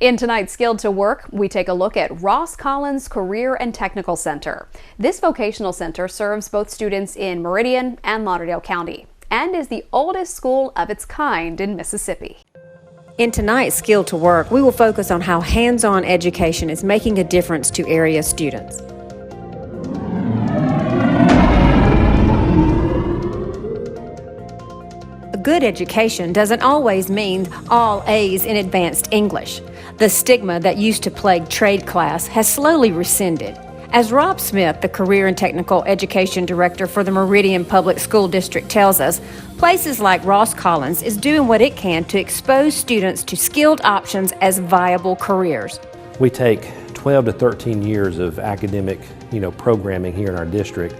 In tonight's Skilled to Work, we take a look at Ross Collins Career and Technical Center. This vocational center serves both students in Meridian and Lauderdale County and is the oldest school of its kind in Mississippi. In tonight's Skilled to Work, we will focus on how hands-on education is making a difference to area students. A good education doesn't always mean all A's in advanced English. The stigma that used to plague trade class has slowly rescinded. As Rob Smith, the Career and Technical Education Director for the Meridian Public School District tells us, places like Ross Collins is doing what it can to expose students to skilled options as viable careers. We take 12 to 13 years of academic, programming here in our district,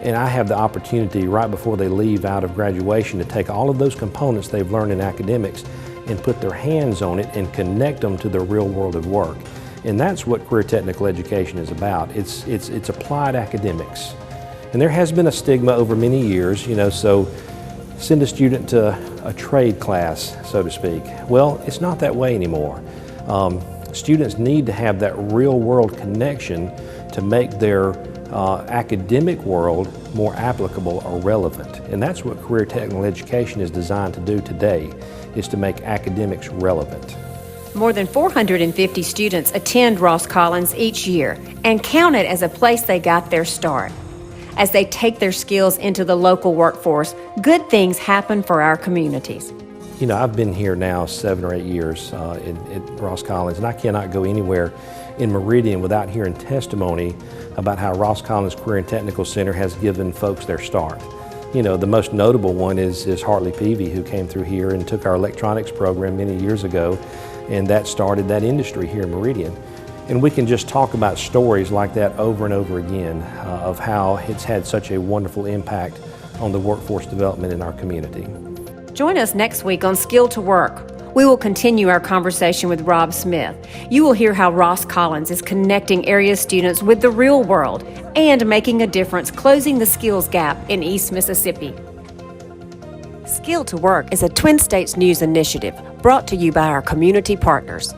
and I have the opportunity right before they leave out of graduation to take all of those components they've learned in academics and put their hands on it and connect them to the real world of work. And that's what career technical education is about. It's applied academics. And there has been a stigma over many years, so send a student to a trade class, so to speak. Well, it's not that way anymore. Students need to have that real world connection to make their academic world more applicable or relevant. And that's what career technical education is designed to do today, is to make academics relevant. More than 450 students attend Ross Collins each year and count it as a place they got their start. As they take their skills into the local workforce, good things happen for our communities. I've been here now 7 or 8 years at Ross Collins, and I cannot go anywhere in Meridian without hearing testimony about how Ross Collins Career and Technical Center has given folks their start. The most notable one is Hartley Peavy, who came through here and took our electronics program many years ago, and that started that industry here in Meridian. And we can just talk about stories like that over and over again of how it's had such a wonderful impact on the workforce development in our community. Join us next week on Skilled to Work. We will continue our conversation with Rob Smith. You will hear how Ross Collins is connecting area students with the real world and making a difference closing the skills gap in East Mississippi. Skilled to Work is a Twin States News initiative brought to you by our community partners.